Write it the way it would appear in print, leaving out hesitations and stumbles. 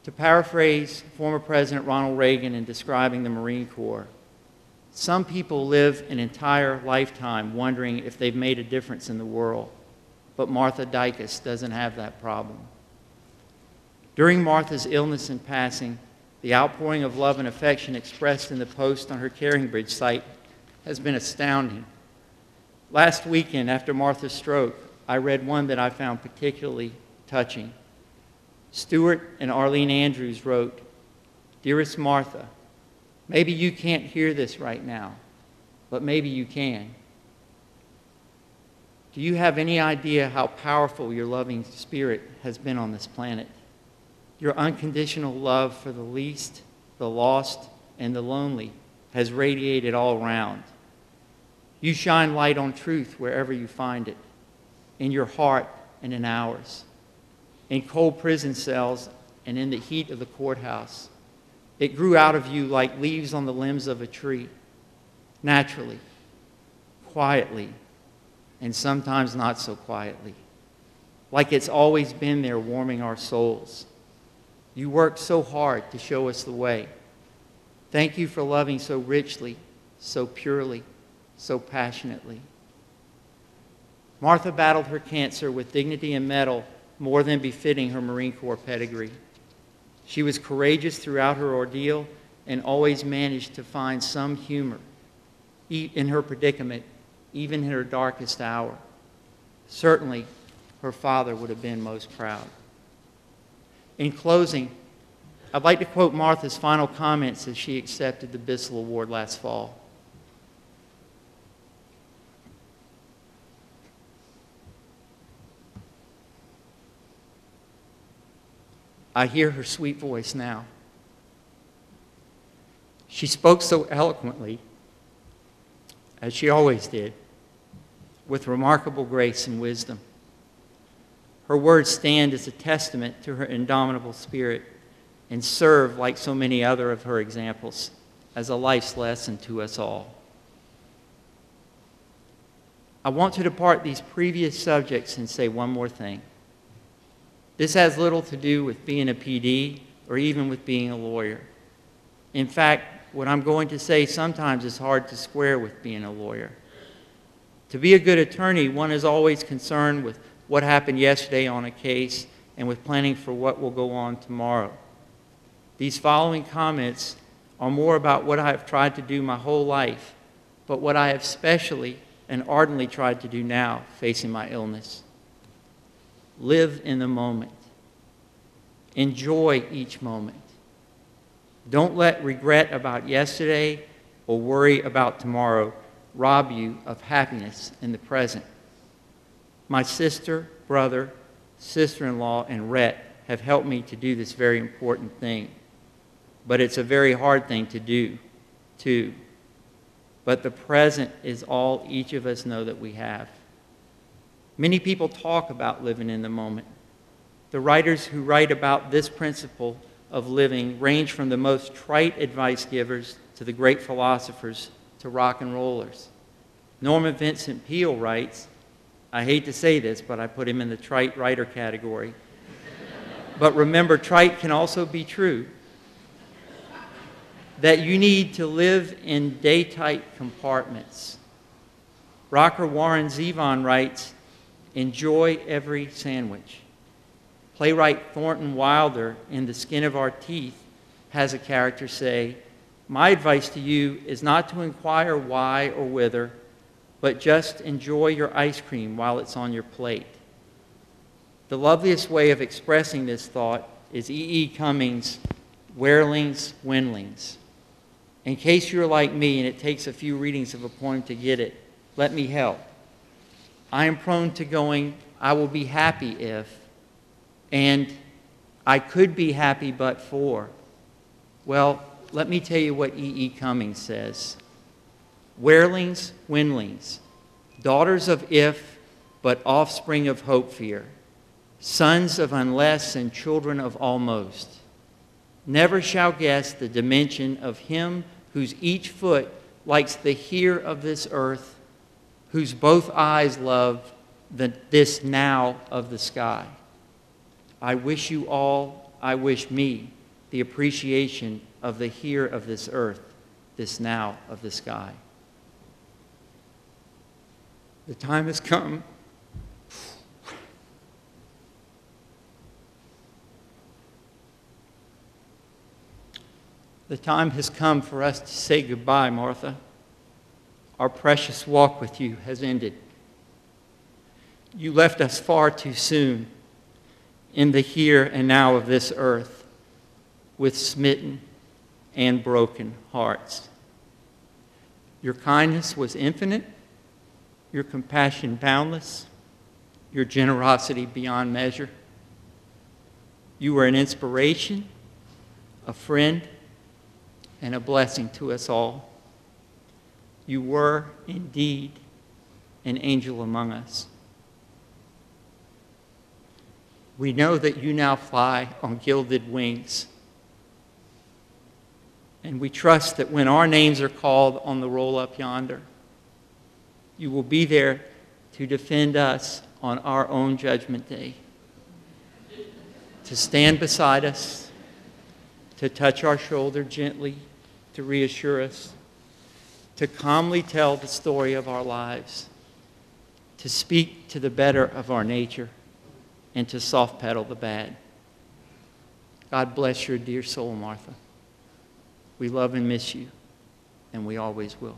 To paraphrase former President Ronald Reagan in describing the Marine Corps, some people live an entire lifetime wondering if they've made a difference in the world, but Martha Dicus doesn't have that problem. During Martha's illness and passing, the outpouring of love and affection expressed in the post on her CaringBridge site has been astounding. Last weekend, after Martha's stroke, I read one that I found particularly touching. Stuart and Arlene Andrews wrote, "Dearest Martha, maybe you can't hear this right now, but maybe you can. Do you have any idea how powerful your loving spirit has been on this planet? Your unconditional love for the least, the lost, and the lonely has radiated all around. You shine light on truth wherever you find it, in your heart and in ours, in cold prison cells and in the heat of the courthouse. It grew out of you like leaves on the limbs of a tree, naturally, quietly, and sometimes not so quietly, like it's always been there warming our souls. You worked so hard to show us the way. Thank you for loving so richly, so purely, so passionately." Martha battled her cancer with dignity and mettle more than befitting her Marine Corps pedigree. She was courageous throughout her ordeal and always managed to find some humor in her predicament, even in her darkest hour. Certainly, her father would have been most proud. In closing, I'd like to quote Martha's final comments as she accepted the Bissell Award last fall. I hear her sweet voice now. She spoke so eloquently, as she always did, with remarkable grace and wisdom. Her words stand as a testament to her indomitable spirit and serve, like so many other of her examples, as a life's lesson to us all. I want to depart these previous subjects and say one more thing. This has little to do with being a PD or even with being a lawyer. In fact, what I'm going to say sometimes is hard to square with being a lawyer. To be a good attorney, one is always concerned with what happened yesterday on a case and with planning for what will go on tomorrow. These following comments are more about what I have tried to do my whole life, but what I have specially and ardently tried to do now, facing my illness. Live in the moment. Enjoy each moment. Don't let regret about yesterday or worry about tomorrow rob you of happiness in the present. My sister, brother, sister-in-law, and Rhett have helped me to do this very important thing. But it's a very hard thing to do, too. But the present is all each of us know that we have. Many people talk about living in the moment. The writers who write about this principle of living range from the most trite advice givers to the great philosophers to rock and rollers. Norman Vincent Peale writes, I hate to say this, but I put him in the trite writer category. But remember, trite can also be true. That you need to live in day-tight compartments. Rocker Warren Zevon writes, enjoy every sandwich. Playwright Thornton Wilder in The Skin of Our Teeth has a character say, my advice to you is not to inquire why or whither, but just enjoy your ice cream while it's on your plate. The loveliest way of expressing this thought is E. E. Cummings' Wehrling's Windlings. In case you're like me and it takes a few readings of a poem to get it, let me help. I am prone to going, I will be happy if, and I could be happy but for. Well, let me tell you what E. E. Cummings says. Wehrlings, Windlings, daughters of if, but offspring of hope fear, sons of unless and children of almost, never shall guess the dimension of him whose each foot likes the here of this earth, whose both eyes love this now of the sky. I wish you all I wish me the appreciation of the here of this earth, this now of the sky. The time has come. The time has come for us to say goodbye, Martha. Our precious walk with you has ended. You left us far too soon in the here and now of this earth with smitten and broken hearts. Your kindness was infinite, your compassion boundless, your generosity beyond measure. You were an inspiration, a friend, and a blessing to us all. You were indeed an angel among us. We know that you now fly on gilded wings. And we trust that when our names are called on the roll up yonder, you will be there to defend us on our own judgment day, to stand beside us, to touch our shoulder gently, to reassure us, to calmly tell the story of our lives, to speak to the better of our nature, and to soft pedal the bad. God bless your dear soul, Martha. We love and miss you, and we always will.